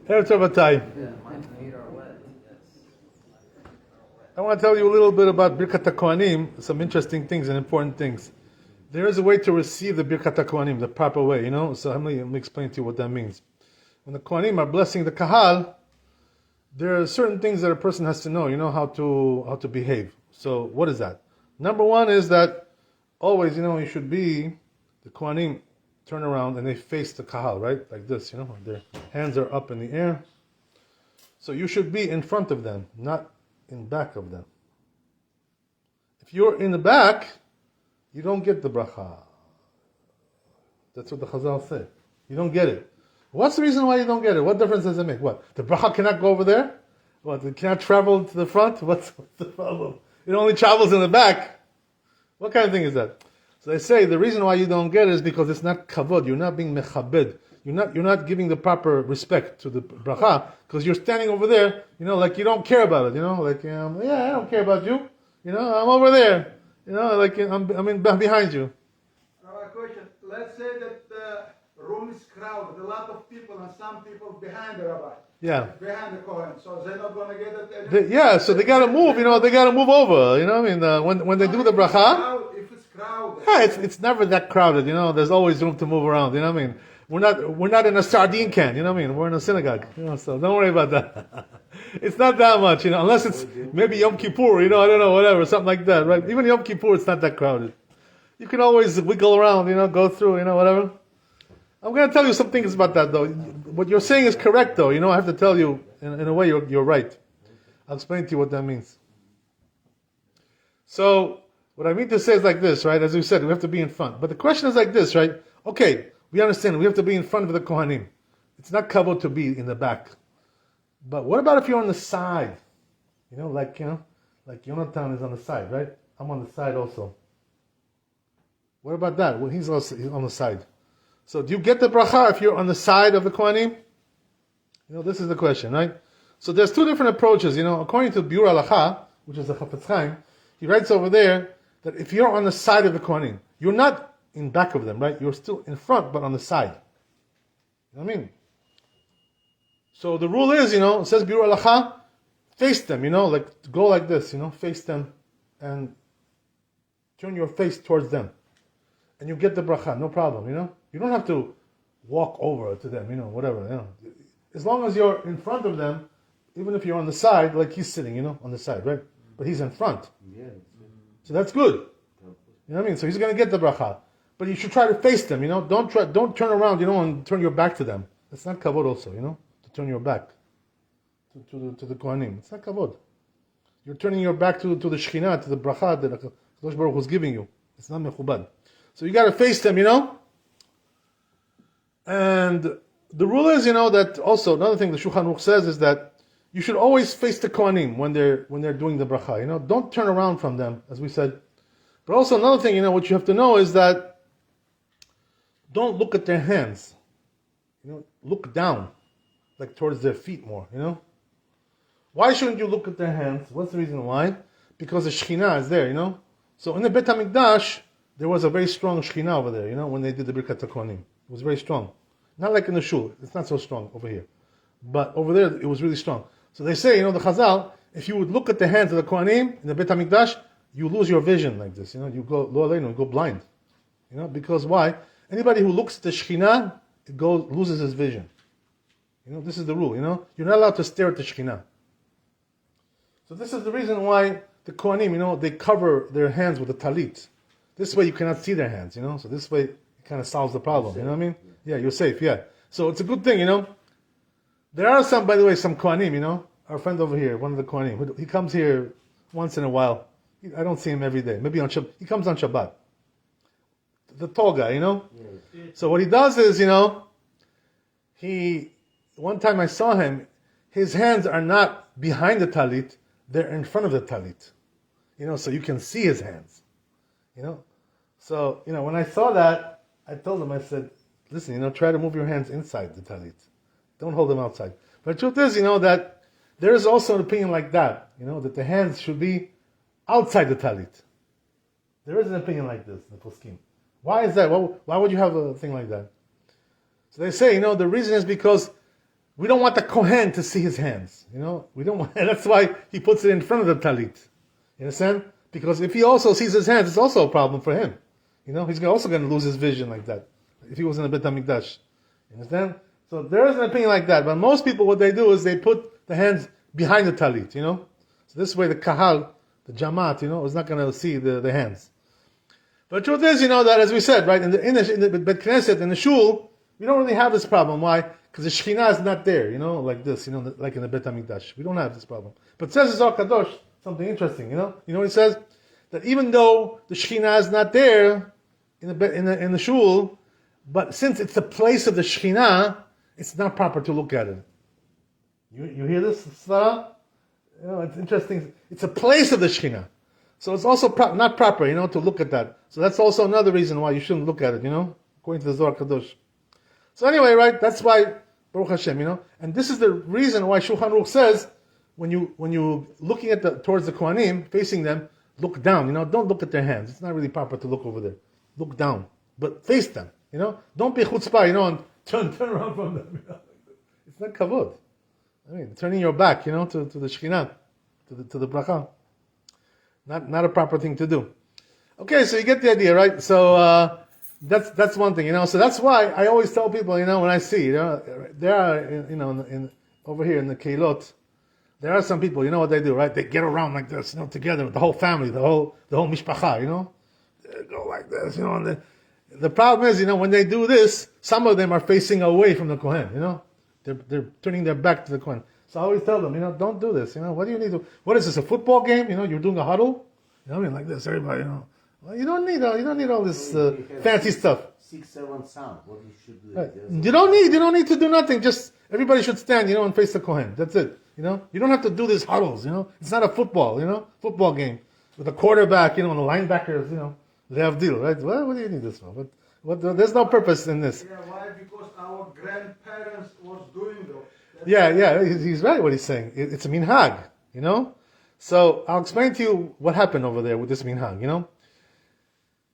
Erev Torah. I want to tell you a little bit about Birkat Hacohanim, some interesting things and important things. There is a way to receive the Birkat Hacohanim, the proper way, So let me explain to you what that means. When the Kohanim are blessing the Kahal, there are certain things that a person has to know, how to behave. So what is that? Number one is that always, you should be, the Kohanim turn around and they face the Kahal, right? Like this, their hands are up in the air. So you should be in front of them, not in back of them. If you're in the back, you don't get the bracha. That's what the Chazal say. You don't get it. What's the reason why you don't get it? What difference does it make? What? The bracha cannot go over there? What? It cannot travel to the front? What's the problem? It only travels in the back. What kind of thing is that? So they say the reason why you don't get it is because it's not kavod. You're not being mechabed. You're not giving the proper respect to the bracha because you're standing over there. Like you don't care about it. Like I don't care about you. I'm over there. Like I'm behind you. Rabbi, question. Let's say that the room is crowded, a lot of people, and some people behind the rabbi. Yeah. Behind the Kohen, so they're not going to get it. So they got to move. They got to move over. When they do the bracha. If it's crowded. Yeah, it's never that crowded. There's always room to move around. We're not in a sardine can. We're in a synagogue. So don't worry about that. It's not that much. Unless it's maybe Yom Kippur. I don't know, whatever, something like that, right? Even Yom Kippur, it's not that crowded. You can always wiggle around. Go through. Whatever. I'm going to tell you some things about that, though. What you're saying is correct, though. I have to tell you, in a way, you're right. I'll explain to you what that means. So, what I mean to say is like this, right? As we said, we have to be in front. But the question is like this, right? Okay, we understand. We have to be in front of the Kohanim. It's not kavod to be in the back. But what about if you're on the side? Like Yonatan is on the side, right? I'm on the side also. What about that? Well, he's also on the side. So do you get the bracha if you're on the side of the Kohanim? This is the question, right? So there's two different approaches. According to Biur Halacha, which is the Chafetz Chaim, he writes over there that if you're on the side of the Kohanim, you're not in back of them, right? You're still in front, but on the side. You know what I mean? So the rule is, it says Biur Halacha, face them, like go like this, face them and turn your face towards them. And you get the bracha, no problem, You don't have to walk over to them, whatever, As long as you're in front of them, even if you're on the side, like he's sitting, on the side, right? But he's in front. So that's good. You know what I mean? So he's going to get the bracha. But you should try to face them, Don't turn around, and turn your back to them. That's not kavod also, to turn your back to the Kohanim. It's not kavod. You're turning your back to the Shekhinah, to the bracha that Kadosh Baruch was giving you. It's not mechubad. So you got to face them, And the rule is, that also another thing the Shulchan Aruch says is that you should always face the Kohanim when they're doing the bracha. Don't turn around from them, as we said. But also another thing, what you have to know is that don't look at their hands. Look down, like towards their feet more. Why shouldn't you look at their hands? What's the reason why? Because the Shekhinah is there. So in the Bet HaMikdash, there was a very strong Shekhinah over there, when they did the Birkat Hacohanim. It was very strong. Not like in the Shul. It's not so strong over here. But over there, it was really strong. So they say, the Chazal, if you would look at the hands of the Kohanim in the Bet HaMikdash, you lose your vision like this. You go, Lo Aleinu, you go blind. Because why? Anybody who looks at the Shekhinah, loses his vision. This is the rule, You're not allowed to stare at the Shekhinah. So this is the reason why the Kohanim, they cover their hands with a talit. This way you cannot see their hands, So this way it kind of solves the problem, you know what I mean? Yeah, you're safe, yeah. So it's a good thing, There are some, by the way, some Kohanim, Our friend over here, one of the Kohanim, he comes here once in a while. I don't see him every day. Maybe on Shabbat. He comes on Shabbat. The tall guy, Yeah. So what he does is, one time I saw him, his hands are not behind the talit, they're in front of the talit. So you can see his hands. So, when I saw that, I told him, I said, listen, try to move your hands inside the talit. Don't hold them outside. But the truth is, that there is also an opinion like that, that the hands should be outside the talit. There is an opinion like this in the poskim. Why is that? Why would you have a thing like that? So they say, the reason is because we don't want the Kohen to see his hands. We don't want, and that's why he puts it in front of the talit. You understand? Because if he also sees his hands, it's also a problem for him. He's also going to lose his vision like that if he was in a Bet HaMikdash. You understand? So there is an opinion like that. But most people, what they do is they put the hands behind the talit. So this way the kahal, the jamaat, is not going to see the hands. But the truth is, that as we said, right, in the Bet Knesset, in the shul, we don't really have this problem. Why? Because the Shekhinah is not there, like this, like in the Bet HaMikdash. We don't have this problem. But it says in Zohar Kadosh something interesting, You know what it says? That even though the Shekhinah is not there in the shul, but since it's the place of the Shekhinah, it's not proper to look at it. You hear this, Sarah? It's interesting. It's a place of the Shekhinah. So it's also not proper, to look at that. So that's also another reason why you shouldn't look at it, according to the Zohar Kadosh. So anyway, right, that's why, Baruch Hashem, and this is the reason why Shulchan Aruch says, when you looking at towards the Kohanim, facing them, look down, don't look at their hands. It's not really proper to look over there. Look down, but face them, Don't be chutzpah, and turn around from them, It's not kavod. Turning your back, to the Shekhinah, to the bracha. Not a proper thing to do. Okay, so you get the idea, right? So that's one thing, So that's why I always tell people, when I see, there are, over here in the Keilot, there are some people, what they do, right? They get around like this, together with the whole family, the whole mishpacha, They go like this, And the problem is, when they do this, some of them are facing away from the Kohen, They're turning their back to the Kohen. So I always tell them, don't do this. What do you need to? What is this? A football game? You're doing a huddle. Like this. Everybody, Well, you don't need all this fancy stuff. 6-7 sound. What you should do? Right. You don't need to do nothing. Just everybody should stand, and face the Kohen. That's it. You don't have to do these huddles. It's not a football. Football game with a quarterback. And the linebackers. They have deal, right? Well, what do you need this for? But there's no purpose in this. Yeah, why? Because our grandparents was doing though. Yeah, he's right what he's saying. It's a minhag, So I'll explain to you what happened over there with this minhag,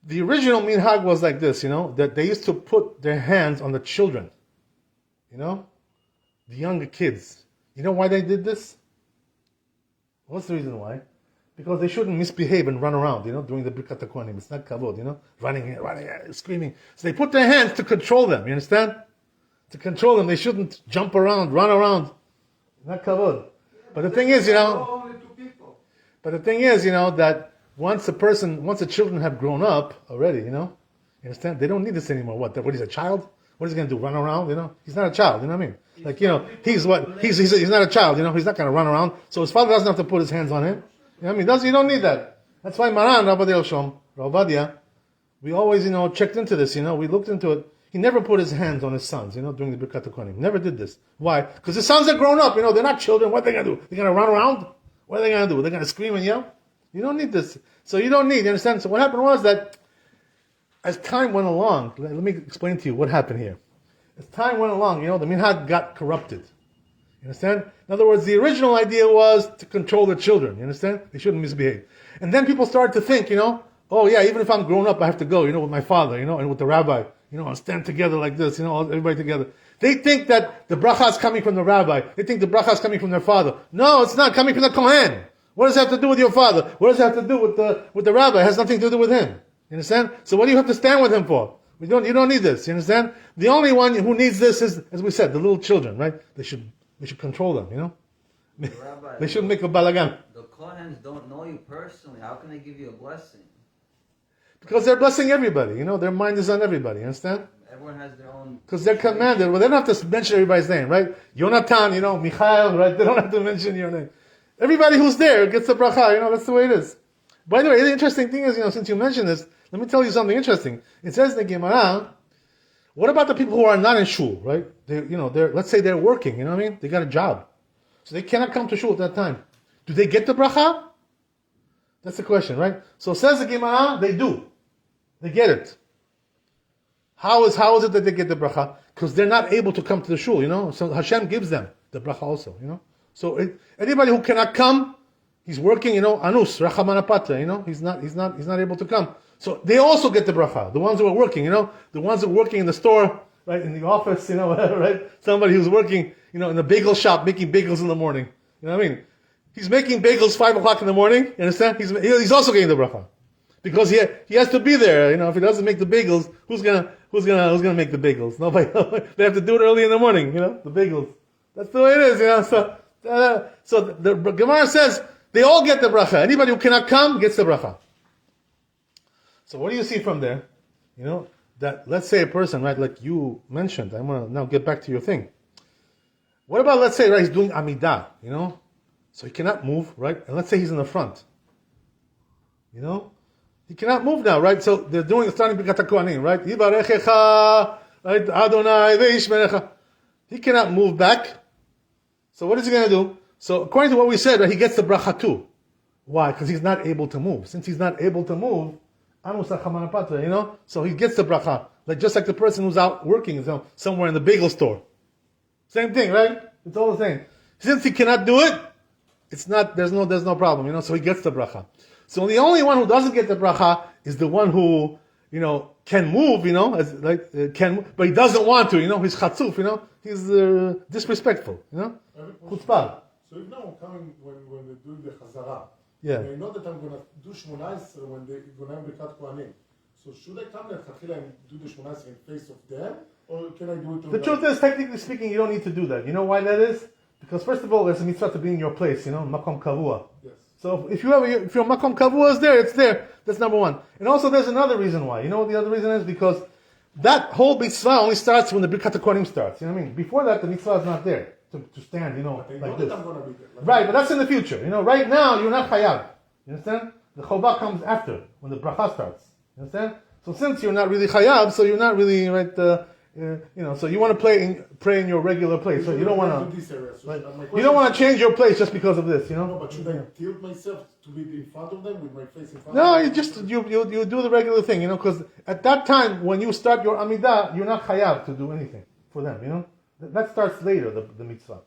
The original minhag was like this, that they used to put their hands on the children, the younger kids. You know why they did this? What's the reason why? Because they shouldn't misbehave and run around, during the Birkat Hacohanim. It's not kavod, running, screaming. So they put their hands to control them, you understand? To control them, they shouldn't jump around, run around. Not kavod. But the thing is, only two people. But the thing is, that once the children have grown up already, you understand? They don't need this anymore. What he's a child? What is he going to do? Run around? He's not a child. You know what I mean? Like, he's what? He's not a child. He's not going to run around. So his father doesn't have to put his hands on him. You know what I mean? You don't need that. That's why Maran, Rabbi Ovadia, we always, checked into this. We looked into it. He never put his hands on his sons, during the Birkat Hacohanim. Never did this. Why? Because the sons are grown up. They're not children. What are they going to do? They're going to run around? What are they going to do? They're going to scream and yell? You don't need this. So you don't need. You understand? So what happened was that as time went along, let me explain to you what happened here. As time went along, the minhag got corrupted. You understand? In other words, the original idea was to control the children. You understand? They shouldn't misbehave. And then people started to think, oh yeah, even if I'm grown up, I have to go, with my father, and with the rabbi, and stand together like this, everybody together. They think that the bracha is coming from the rabbi. They think the bracha is coming from their father. No, it's not coming from the Kohen. What does it have to do with your father? What does it have to do with the rabbi? It has nothing to do with him. You understand? So what do you have to stand with him for? You don't need this. You understand? The only one who needs this is, as we said, the little children, right? We should control them, Rabbi, They shouldn't make a balagan. The Kohens don't know you personally. How can they give you a blessing? Because they're blessing everybody, their mind is on everybody, you understand? Everyone has their own... Because they're commanded, they don't have to mention everybody's name, right? Yonatan, Michael, right? They don't have to mention your name. Everybody who's there gets the bracha, that's the way it is. By the way, the interesting thing is, since you mentioned this, let me tell you something interesting. It says in the Gemara, what about the people who are not in shul, right? Let's say they're working, you know what I mean? They got a job. So they cannot come to shul at that time. Do they get the bracha? That's the question, right? So says the Gemara, they do. They get it. How is it that they get the bracha? Because they're not able to come to the shul, So Hashem gives them the bracha also, So anybody who cannot come, he's working, anus, rachamanapatra, he's not able to come. So they also get the bracha. The ones who are working, the ones who are working in the store, right, in the office, right? Somebody who's working, in the bagel shop making bagels in the morning. You know what I mean? He's making bagels 5 o'clock in the morning. You understand? He's also getting the bracha. Because he has to be there. If he doesn't make the bagels, who's gonna make the bagels? Nobody. They have to do it early in the morning. The bagels. That's the way it is. So the Gemara says they all get the bracha. Anybody who cannot come gets the bracha. So what do you see from there? That let's say a person, right, like you mentioned. I'm gonna now get back to your thing. What about, let's say, right, he's doing amidah, so he cannot move, right? And let's say he's in the front. He cannot move now, right? So they're starting Birkat Hacohanim, right? Yivarechecha, right? Adonai ve'ishmerecha. He cannot move back. So what is he going to do? So according to what we said, right, he gets the bracha too. Why? Because he's not able to move. Since he's not able to move, so he gets the bracha. Just like the person who's out working somewhere in the bagel store. Same thing, right? It's all the same. Since he cannot do it, there's no problem, so he gets the bracha. So the only one who doesn't get the bracha is the one who, can move, but he doesn't want to, he's chatzuf, he's disrespectful, chutzpah. So if now I'm coming when they're doing the chazara, yeah. and I know that I'm going to do 18 when they're going to have Birkat Hacohanim. So should I come and do the 18 in face of them, or can I do it? The truth is, technically speaking, you don't need to do that. You know why that is? Because first of all, there's a mitzvah to be in your place, makom kavua. Yes. So if your makom kavua is there, it's there. That's number one. And also there's another reason why. You know what the other reason is? Because that whole mitzvah only starts when the Birkat Hacohanim starts. You know what I mean? Before that, the mitzvah is not there to stand, like this. I'm going to be there. Right, but that's in the future. Right now, you're not chayav. You understand? The chovah comes after, when the bracha starts. You understand? So since you're not really chayav, so you're not really, right, so you want to pray in your regular place. So you don't want to, right? You don't want to change your place just because of this, No, but should I tilt myself to be in front of them with my face in front No, of them? you do the regular thing, because at that time, when you start your amidah, you're not chayav to do anything for them, That starts later, the mitzvah.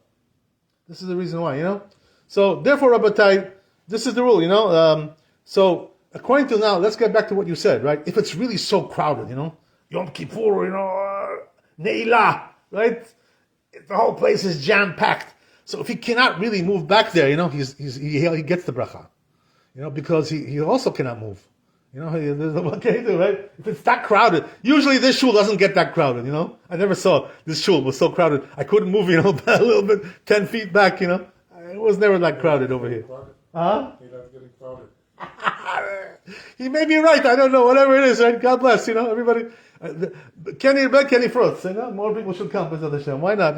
This is the reason why, So, therefore, Rabbi, this is the rule, So, according to now, let's get back to what you said, right? If it's really so crowded, Yom Kippur, Ne'ilah, right? The whole place is jam-packed. So if he cannot really move back there, he gets the bracha. Because he also cannot move. What can he do, right? If it's that crowded, usually this shul doesn't get that crowded, I never saw this shul was so crowded. I couldn't move, a little bit, 10 feet back, It was never that crowded over here. Huh? That's getting crowded. He may be right, I don't know, whatever it is, right? God bless, everybody. Kenny Frost, more people should come, why not,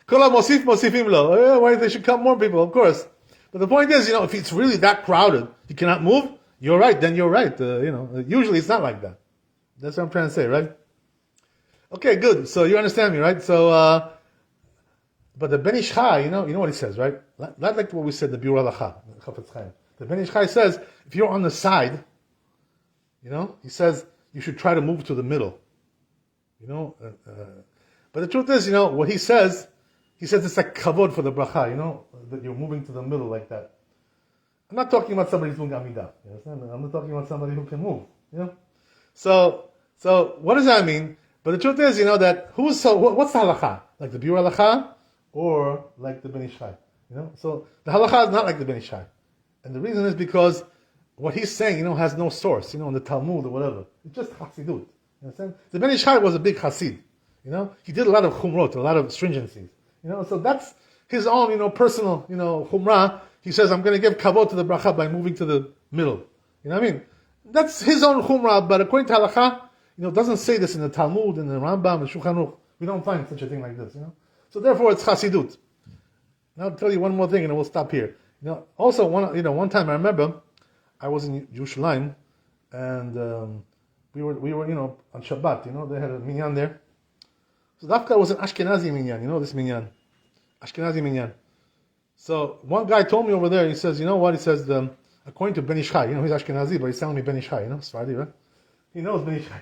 Kola Mosif Mosifim Lo. Why they should come more people, of course. But the point is, if it's really that crowded, you cannot move, you're right, then you're right. Usually it's not like that. That's what I'm trying to say, right? Okay, good. So you understand me, right? So, but the Ben Ish Chai, you know what he says, right? Not like what we said, the Biur Halacha, Chafetz Chaim. The Ben Ish Chai says, if you're on the side, he says, you should try to move to the middle. But the truth is, what he says it's like kavod for the bracha, that you're moving to the middle like that. I'm not talking about somebody who's doing amidah. You understand? I'm not talking about somebody who can move. So what does that mean? But the truth is, that what's the halacha? Like the Biur Halacha or like the Ben Ish Chai? So the halacha is not like the Ben Ish Chai. And the reason is because what he's saying, has no source, in the Talmud or whatever. It's just Hasidut. You understand? The Ben Ish Chai was a big Hasid. He did a lot of chumrot, a lot of stringencies. So that's his own, personal, chumrah. He says, I'm going to give kavod to the bracha by moving to the middle. You know what I mean? That's his own chumrah, but according to halakha, it doesn't say this in the Talmud, in the Rambam, in Shulchan Aruch. We don't find such a thing like this, So therefore, it's Hasidut. Now I'll tell you one more thing, and we'll stop here. Also, one time I remember, I was in Yerushalayim, and we were, on Shabbat, they had a minyan there. So Dafka was an Ashkenazi minyan, this minyan. Ashkenazi minyan. So one guy told me over there, he says, you know what? He says, according to Ben Ish Chai, he's Ashkenazi, but he's telling me Ben Ish Chai, Sephardi, right? He knows Ben Ish Chai.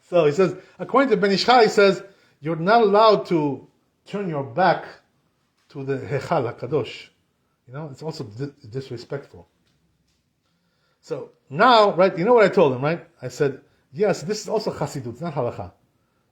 So he says, according to Ben Ish Chai, he says, you're not allowed to turn your back to the Hechal HaKadosh. It's also disrespectful. So now, right, you know what I told him, right? I said, yes, this is also Chassidut, it's not Halakha.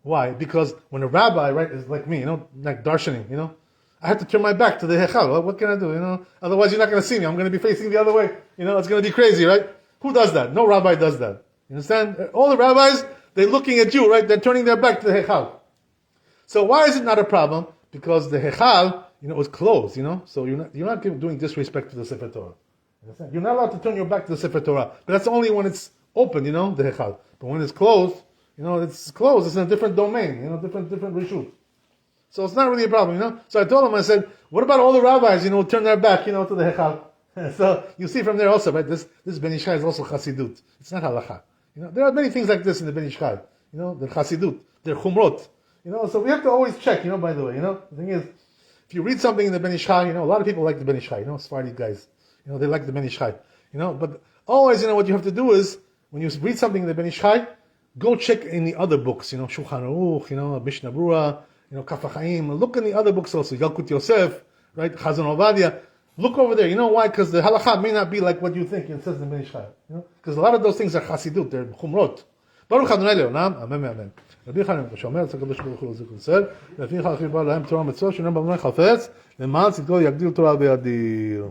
Why? Because when a rabbi, right, is like me, like darshaning, I have to turn my back to the hechal. Well, what can I do, Otherwise, you're not going to see me. I'm going to be facing the other way. It's going to be crazy, right? Who does that? No rabbi does that. You understand? All the rabbis, they're looking at you, right? They're turning their back to the hechal. So why is it not a problem? Because the hechal, is closed, So you're not doing disrespect to the Sefer Torah. You understand? You're not allowed to turn your back to the Sefer Torah. But that's only when it's open, the hechal. But when it's closed, it's closed. It's in a different domain, different reshut. So it's not really a problem, So I told him, I said, what about all the rabbis, turn their back, to the hechal? So you see from there also, right? This Ben Ish Chai is also chassidut. It's not halacha. There are many things like this in the Ben Ish Chai. They're chassidut. They're chumrot. So we have to always check, by the way, The thing is, if you read something in the Ben Ish Chai, a lot of people like the Ben Ish Chai, Sephardi guys. They like the Ben Ish Chai. But always, what you have to do is, when you read something in the Ben Ish Chai, go check in the other books, Shulchan Aruch, Mishnah Brura, Kaf HaChaim. Look in the other books also, Yalkut Yosef, right? Chazon Ovadia. Look over there. You know why? Because the halakha may not be like what you think it says in the Ben Ish Chai. Because a lot of those things are chassidut, they're chumrot. Baruch Adonai Le'olam, Amen, Amen. Rabbi Chaim, שאומר אצל הקדוש ברוך הוא זיכרון ישראל, לפיכך חיבר להם תורה ומצוות, שאינם במונה חפץ, למען צדקו יגדיל תורה וידיר.